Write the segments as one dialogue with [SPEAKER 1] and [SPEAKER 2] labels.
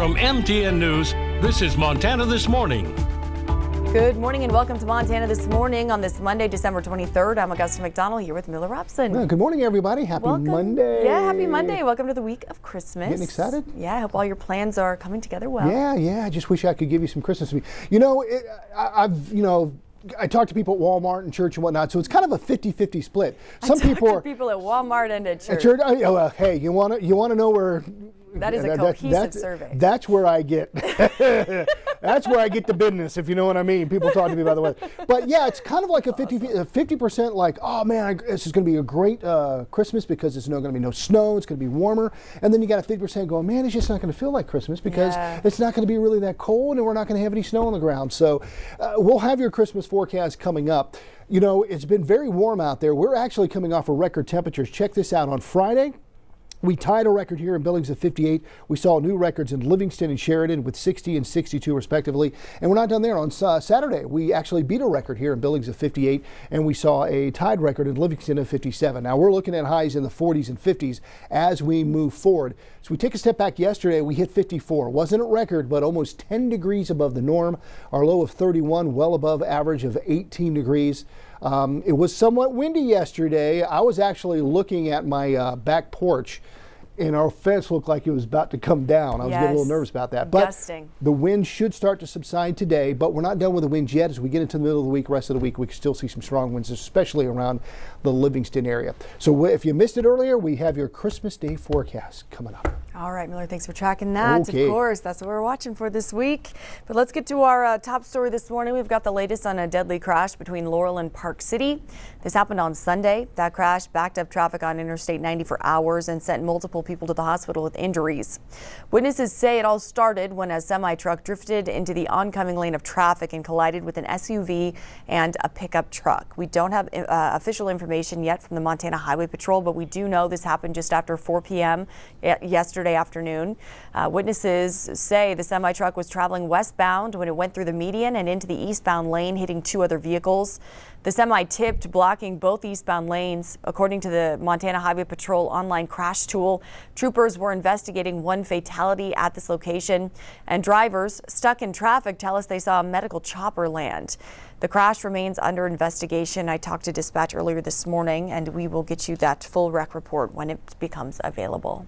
[SPEAKER 1] From MTN News, this is Montana This Morning.
[SPEAKER 2] Good morning and welcome to Montana This Morning on this Monday, December 23rd. I'm Augusta McDonnell here with Miller Robson.
[SPEAKER 3] Well, good morning, everybody. Happy Monday.
[SPEAKER 2] Yeah, happy Monday. Welcome to the week of Christmas.
[SPEAKER 3] Getting excited?
[SPEAKER 2] Yeah, I hope all your plans are coming together well.
[SPEAKER 3] Yeah. I just wish I could give you some Christmas. I talk to people at Walmart and church and whatnot, so it's kind of a 50-50 split.
[SPEAKER 2] Some people at Walmart and at church.
[SPEAKER 3] Hey, you want to know where?
[SPEAKER 2] That is a cohesive survey.
[SPEAKER 3] That's where I get. That's where I get the business, if you know what I mean. People talk to me about the weather. But yeah, it's kind of like a 50% like, oh man, this is going to be a great Christmas because it's going to be no snow, it's going to be warmer. And then you got a 50% going, man, it's just not going to feel like Christmas because it's not going to be really that cold and we're not going to have any snow on the ground. So we'll have your Christmas forecast coming up. You know, it's been very warm out there. We're actually coming off of record temperatures. Check this out. On Friday, we tied a record here in Billings at 58. We saw new records in Livingston and Sheridan with 60 and 62 respectively. And we're not done there. On Saturday, we actually beat a record here in Billings of 58, and we saw a tied record in Livingston of 57. Now we're looking at highs in the 40s and 50s as we move forward. So we take a step back yesterday, we hit 54. Wasn't a record, but almost 10 degrees above the norm. Our low of 31, well above average of 18 degrees. It was somewhat windy yesterday. I was actually looking at my back porch, and our fence looked like it was about to come down. I was getting a little nervous about that. But the wind should start to subside today, but we're not done with the winds yet. As we get into the middle of the week, rest of the week, we can still see some strong winds, especially around the Livingston area. So if you missed it earlier, we have your Christmas Day forecast coming up.
[SPEAKER 2] All right, Miller, thanks for tracking that. Okay. Of course, that's what we're watching for this week. But let's get to our top story this morning. We've got the latest on a deadly crash between Laurel and Park City. This happened on Sunday. That crash backed up traffic on Interstate 90 for hours and sent multiple people to the hospital with injuries. Witnesses say it all started when a semi-truck drifted into the oncoming lane of traffic and collided with an SUV and a pickup truck. We don't have official information yet from the Montana Highway Patrol, but we do know this happened just after 4 p.m. yesterday afternoon. Witnesses say the semi-truck was traveling westbound when it went through the median and into the eastbound lane, hitting two other vehicles. The semi tipped, blocking both eastbound lanes. According to the Montana Highway Patrol online crash tool, troopers were investigating one fatality at this location, and drivers stuck in traffic tell us they saw a medical chopper land. The crash remains under investigation. I talked to dispatch earlier this morning, and we will get you that full wreck report when it becomes available.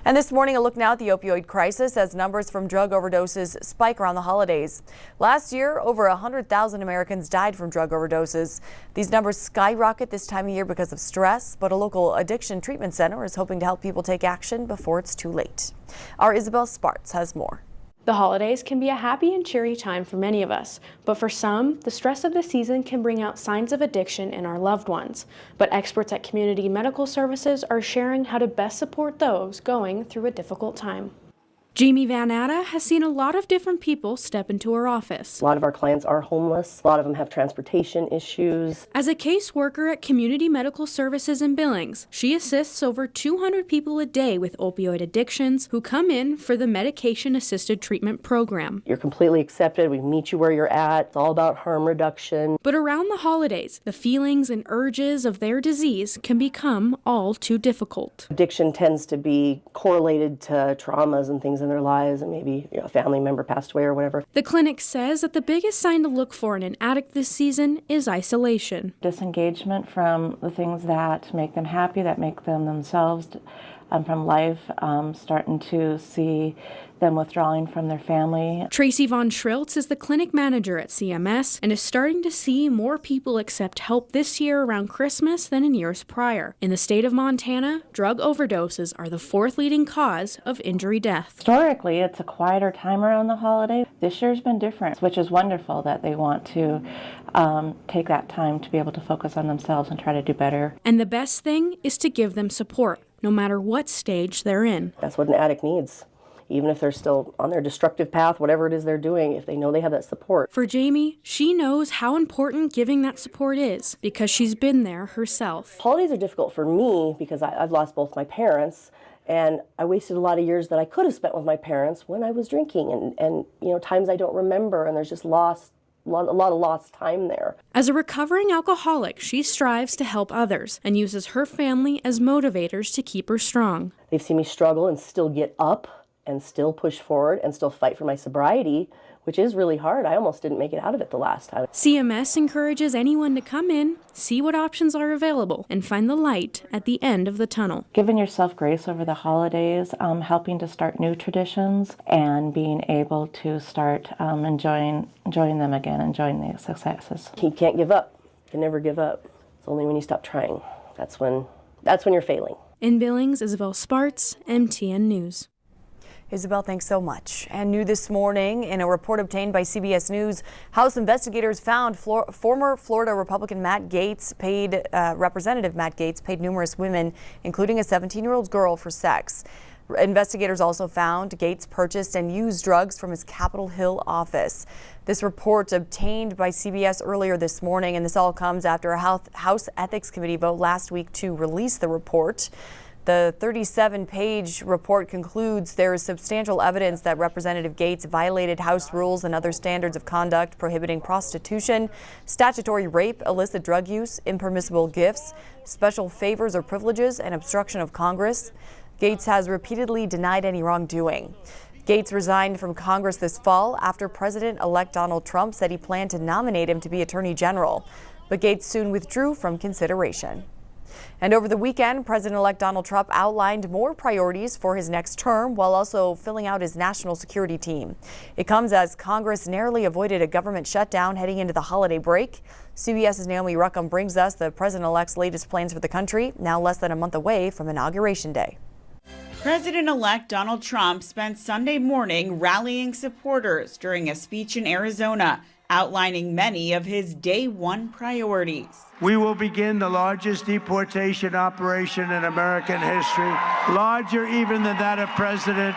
[SPEAKER 2] And this morning, a look now at the opioid crisis as numbers from drug overdoses spike around the holidays. Last year, over 100,000 Americans died from drug overdoses. These numbers skyrocket this time of year because of stress, but a local addiction treatment center is hoping to help people take action before it's too late. Our Isabel Spartz has more.
[SPEAKER 4] The holidays can be a happy and cheery time for many of us, but for some, the stress of the season can bring out signs of addiction in our loved ones. But experts at Community Medical Services are sharing how to best support those going through a difficult time.
[SPEAKER 5] Jamie Van Atta has seen a lot of different people step into her office.
[SPEAKER 6] A lot of our clients are homeless. A lot of them have transportation issues.
[SPEAKER 5] As a caseworker at Community Medical Services in Billings, she assists over 200 people a day with opioid addictions who come in for the medication-assisted treatment program.
[SPEAKER 6] You're completely accepted. We meet you where you're at. It's all about harm reduction.
[SPEAKER 5] But around the holidays, the feelings and urges of their disease can become all too difficult.
[SPEAKER 6] Addiction tends to be correlated to traumas and things in their lives, and maybe a family member passed away or whatever.
[SPEAKER 5] The clinic says that the biggest sign to look for in an addict this season is isolation.
[SPEAKER 7] Disengagement from the things that make them happy, that make them themselves, from life, starting to see them withdrawing from their family.
[SPEAKER 5] Tracy Von Schriltz is the clinic manager at CMS and is starting to see more people accept help this year around Christmas than in years prior. In the state of Montana, drug overdoses are the fourth leading cause of injury death.
[SPEAKER 7] Historically, it's a quieter time around the holiday. This year's been different, which is wonderful that they want to take that time to be able to focus on themselves and try to do better.
[SPEAKER 5] And the best thing is to give them support, no matter what stage they're in.
[SPEAKER 6] That's what an addict needs. Even if they're still on their destructive path, whatever it is they're doing, if they know they have that support.
[SPEAKER 5] For Jamie, she knows how important giving that support is because she's been there herself.
[SPEAKER 6] Holidays are difficult for me because I've lost both my parents, and I wasted a lot of years that I could have spent with my parents when I was drinking, and times I don't remember, and there's just a lot of lost time there.
[SPEAKER 5] As a recovering alcoholic, she strives to help others and uses her family as motivators to keep her strong.
[SPEAKER 6] They've seen me struggle and still get up and still push forward and still fight for my sobriety, which is really hard. I almost didn't make it out of it the last time.
[SPEAKER 5] CMS encourages anyone to come in, see what options are available, and find the light at the end of the tunnel.
[SPEAKER 7] Giving yourself grace over the holidays, helping to start new traditions, and being able to start enjoying them again, enjoying the successes.
[SPEAKER 6] You can't give up. You can never give up. It's only when you stop trying. That's when you're failing.
[SPEAKER 5] In Billings, Isabel Sparts, MTN News.
[SPEAKER 2] Isabel, thanks so much. And new this morning, in a report obtained by CBS News, House investigators found former Florida Republican Representative Matt Gaetz paid numerous women, including a 17-year-old girl, for sex. Investigators also found Gaetz purchased and used drugs from his Capitol Hill office. This report obtained by CBS earlier this morning, and this all comes after a House Ethics Committee vote last week to release the report. The 37-page report concludes there is substantial evidence that Representative Gaetz violated House rules and other standards of conduct prohibiting prostitution, statutory rape, illicit drug use, impermissible gifts, special favors or privileges, and obstruction of Congress. Gaetz has repeatedly denied any wrongdoing. Gaetz resigned from Congress this fall after President-elect Donald Trump said he planned to nominate him to be Attorney General, but Gaetz soon withdrew from consideration. And over the weekend, President-elect Donald Trump outlined more priorities for his next term while also filling out his national security team. It comes as Congress narrowly avoided a government shutdown heading into the holiday break. CBS's Naomi Ruckham brings us the president-elect's latest plans for the country, now less than a month away from Inauguration Day.
[SPEAKER 8] President-elect Donald Trump spent Sunday morning rallying supporters during a speech in Arizona, outlining many of his day one priorities.
[SPEAKER 9] We will begin the largest deportation operation in American history, larger even than that of President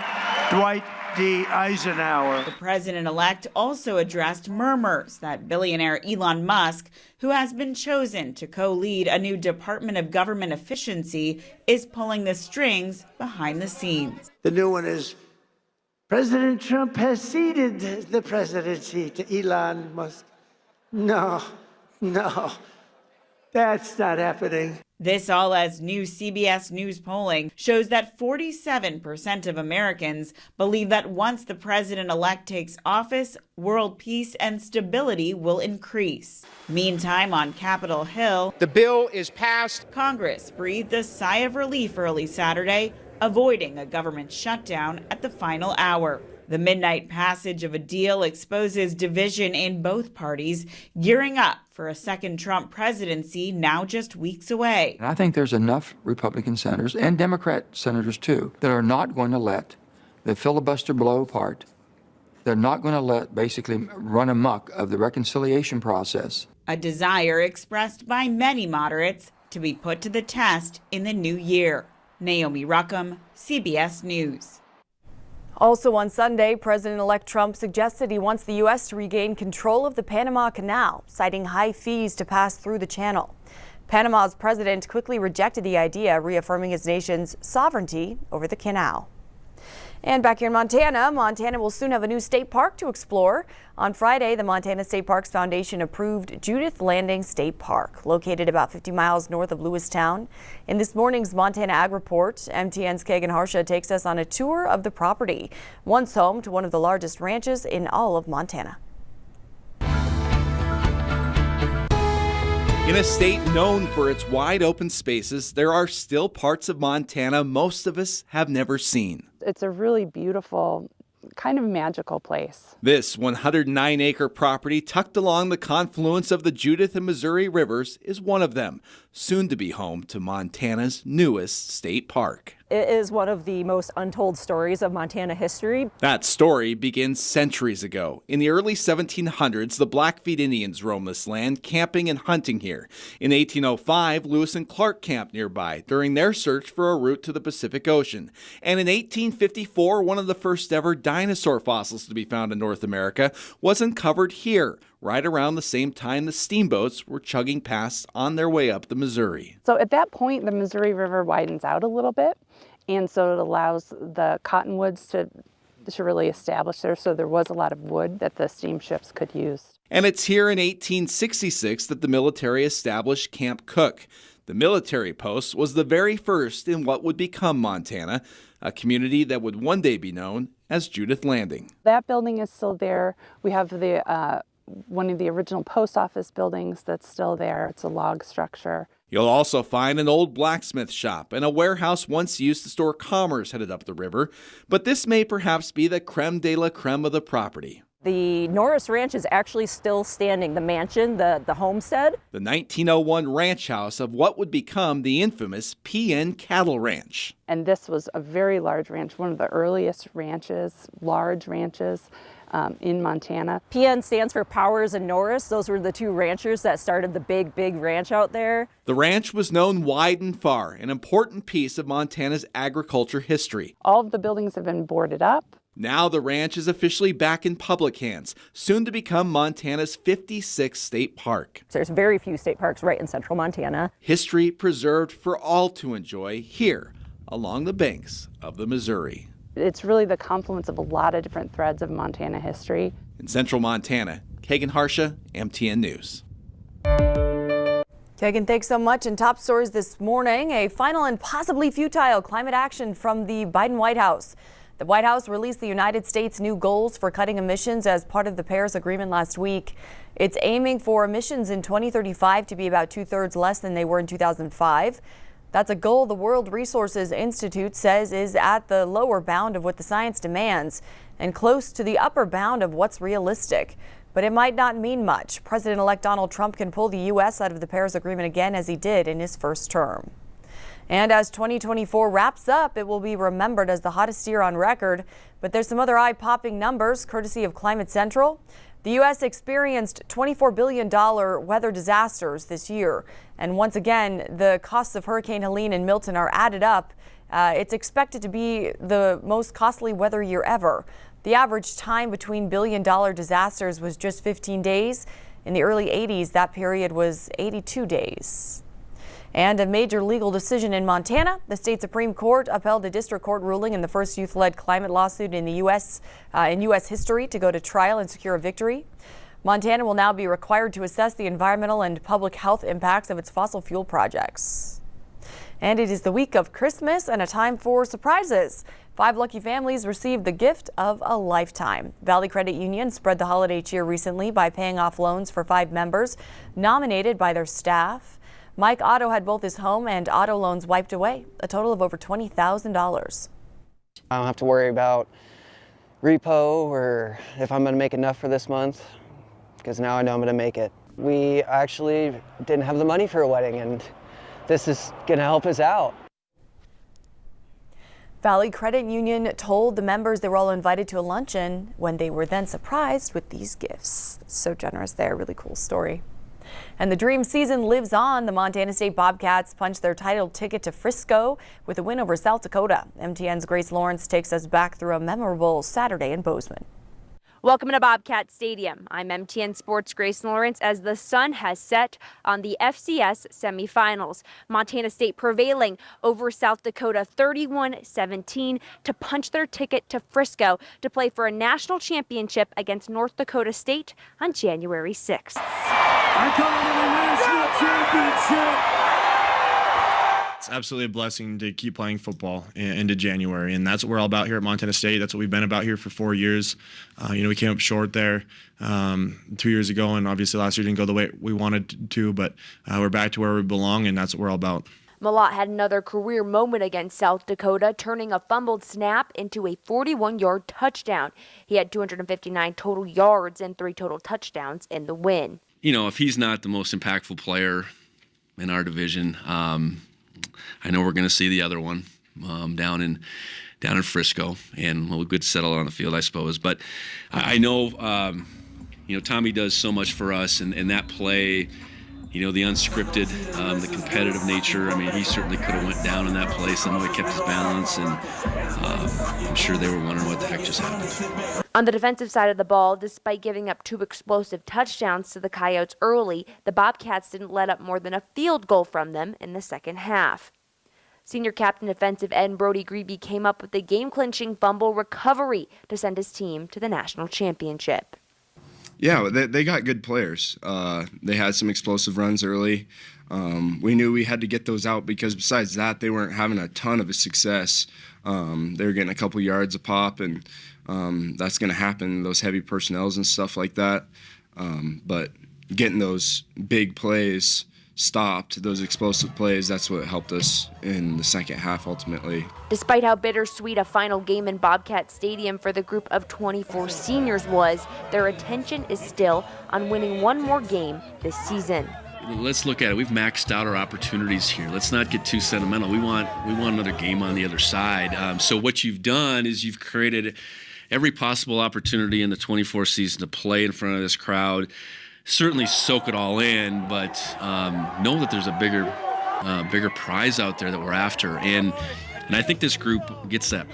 [SPEAKER 9] Dwight D. Eisenhower.
[SPEAKER 8] The president-elect also addressed murmurs that billionaire Elon Musk, who has been chosen to co-lead a new Department of Government Efficiency, is pulling the strings behind the scenes.
[SPEAKER 9] The new one is President Trump has ceded the presidency to Elon Musk. No, that's not happening.
[SPEAKER 8] This all as new CBS News polling shows that 47% of Americans believe that once the president-elect takes office, world peace and stability will increase. Meantime, on Capitol Hill,
[SPEAKER 10] the bill is passed.
[SPEAKER 8] Congress breathed a sigh of relief early Saturday, avoiding a government shutdown at the final hour. The midnight passage of a deal exposes division in both parties, gearing up for a second Trump presidency now just weeks away.
[SPEAKER 11] And I think there's enough Republican senators and Democrat senators too that are not going to let the filibuster blow apart. They're not going to let basically run amok of the reconciliation process.
[SPEAKER 8] A desire expressed by many moderates to be put to the test in the new year. Naomi Ruckham, CBS News.
[SPEAKER 2] Also on Sunday, President-elect Trump suggested he wants the U.S. to regain control of the Panama Canal, citing high fees to pass through the channel. Panama's president quickly rejected the idea, reaffirming his nation's sovereignty over the canal. And back here in Montana will soon have a new state park to explore. On Friday, the Montana State Parks Foundation approved Judith Landing State Park, located about 50 miles north of Lewistown. In this morning's Montana Ag Report, MTN's Kagan Harsha takes us on a tour of the property, once home to one of the largest ranches in all of Montana.
[SPEAKER 12] In a state known for its wide open spaces, there are still parts of Montana most of us have never seen.
[SPEAKER 13] It's a really beautiful, kind of magical place.
[SPEAKER 12] This 109-acre property tucked along the confluence of the Judith and Missouri rivers is one of them, soon to be home to Montana's newest state park.
[SPEAKER 14] It is one of the most untold stories of Montana history.
[SPEAKER 12] That story begins centuries ago. In the early 1700s, the Blackfeet Indians roamed this land, camping and hunting here. In 1805, Lewis and Clark camped nearby during their search for a route to the Pacific Ocean. And in 1854, one of the first ever dinosaur fossils to be found in North America was uncovered here, right around the same time the steamboats were chugging past on their way up the Missouri.
[SPEAKER 13] So at that point, the Missouri River widens out a little bit, and so it allows the cottonwoods to really establish there. So there was a lot of wood that the steamships could use.
[SPEAKER 12] And it's here in 1866 that the military established Camp Cook. The military post was the very first in what would become Montana, a community that would one day be known as Judith Landing.
[SPEAKER 13] That building is still there. We have the one of the original post office buildings that's still there. It's a log structure.
[SPEAKER 12] You'll also find an old blacksmith shop and a warehouse once used to store commerce headed up the river, but this may perhaps be the creme de la creme of the property.
[SPEAKER 14] The Norris Ranch is actually still standing, the mansion, the homestead.
[SPEAKER 12] The 1901 ranch house of what would become the infamous PN Cattle Ranch.
[SPEAKER 13] And this was a very large ranch, one of the earliest ranches, large ranches in Montana.
[SPEAKER 14] PN stands for Powers and Norris. Those were the two ranchers that started the big ranch out there.
[SPEAKER 12] The ranch was known wide and far, an important piece of Montana's agriculture history.
[SPEAKER 13] All of the buildings have been boarded up.
[SPEAKER 12] Now the ranch is officially back in public hands, soon to become Montana's 56th state park.
[SPEAKER 14] There's very few state parks right in central Montana.
[SPEAKER 12] History preserved for all to enjoy here along the banks of the Missouri.
[SPEAKER 13] It's really the confluence of a lot of different threads of Montana history.
[SPEAKER 12] In central Montana, Kagan Harsha, MTN News.
[SPEAKER 2] Kagan, thanks so much. And top stories this morning, a final and possibly futile climate action from the Biden White House. The White House released the United States' new goals for cutting emissions as part of the Paris Agreement last week. It's aiming for emissions in 2035 to be about 2/3 less than they were in 2005. That's a goal the World Resources Institute says is at the lower bound of what the science demands and close to the upper bound of what's realistic. But it might not mean much. President-elect Donald Trump can pull the U.S. out of the Paris Agreement again, as he did in his first term. And as 2024 wraps up, it will be remembered as the hottest year on record. But there's some other eye-popping numbers, courtesy of Climate Central. The U.S. experienced $24 billion weather disasters this year. And once again, the costs of Hurricane Helene and Milton are added up. It's expected to be the most costly weather year ever. The average time between billion-dollar disasters was just 15 days. In the early 80s, that period was 82 days. And a major legal decision in Montana. The state Supreme Court upheld a district court ruling in the first youth-led climate lawsuit in the U.S. History to go to trial and secure a victory. Montana will now be required to assess the environmental and public health impacts of its fossil fuel projects. And it is the week of Christmas and a time for surprises. 5 lucky families received the gift of a lifetime. Valley Credit Union spread the holiday cheer recently by paying off loans for 5 members nominated by their staff. Mike Otto had both his home and auto loans wiped away, a total of over $20,000.
[SPEAKER 10] I don't have to worry about repo or if I'm going to make enough for this month, because now I know I'm going to make it. We actually didn't have the money for a wedding, and this is going to help us out.
[SPEAKER 2] Valley Credit Union told the members they were all invited to a luncheon when they were then surprised with these gifts. So generous there, really cool story. And the dream season lives on. The Montana State Bobcats punched their title ticket to Frisco with a win over South Dakota. MTN's Grace Lawrence takes us back through a memorable Saturday in Bozeman.
[SPEAKER 15] Welcome to Bobcat Stadium. I'm MTN Sports' Grace Lawrence as the sun has set on the FCS semifinals. Montana State prevailing over South Dakota 31-17 to punch their ticket to Frisco to play for a national championship against North Dakota State on January 6th.
[SPEAKER 9] I come to the national championship.
[SPEAKER 16] It's absolutely a blessing to keep playing football into January, and that's what we're all about here at Montana State. That's what we've been about here for 4 years. We came up short there 2 years ago, and obviously last year didn't go the way we wanted to, but we're back to where we belong, and that's what we're all about.
[SPEAKER 15] Malott had another career moment against South Dakota, turning a fumbled snap into a 41-yard touchdown. He had 259 total yards and 3 total touchdowns in the win.
[SPEAKER 17] If he's not the most impactful player in our division, I know we're going to see the other one down in Frisco, and we'll get settled on the field, I suppose. But I know, Tommy does so much for us, and that play, the unscripted, the competitive nature. I mean, he certainly could have went down in that play. Somehow he kept his balance, and I'm sure they were wondering what the heck just happened.
[SPEAKER 15] On the defensive side of the ball, despite giving up 2 explosive touchdowns to the Coyotes early, the Bobcats didn't let up more than a field goal from them in the second half. Senior captain defensive end Brody Grebe came up with the game-clinching fumble recovery to send his team to the national championship.
[SPEAKER 18] Yeah, they got good players. They had some explosive runs early. We knew we had to get those out because besides that, they weren't having a ton of success. They were getting a couple yards a pop, and that's going to happen, those heavy personnels and stuff like that. But getting those big plays stopped, those explosive plays, that's what helped us in the second half ultimately.
[SPEAKER 15] Despite how bittersweet a final game in Bobcat Stadium for the group of 24 seniors was, their attention is still on winning one more game this season.
[SPEAKER 17] Let's look at it. We've maxed out our opportunities here. Let's not get too sentimental. We want another game on the other side. So what you've done is you've created every possible opportunity in the 24 season to play in front of this crowd. Certainly soak it all in, but know that there's a bigger prize out there that we're after, and I think this group gets that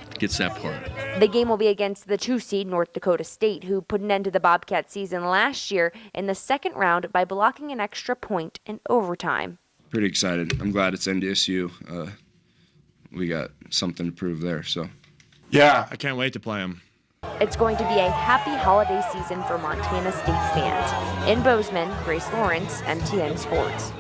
[SPEAKER 17] part.
[SPEAKER 15] The game will be against the 2-seed North Dakota State, who put an end to the Bobcat season last year in the second round by blocking an extra point in overtime.
[SPEAKER 18] Pretty excited. I'm glad it's NDSU. We got something to prove there. So.
[SPEAKER 16] Yeah, I can't wait to play them.
[SPEAKER 15] It's going to be a happy holiday season for Montana State fans. In Bozeman, Grace Lawrence, MTN Sports.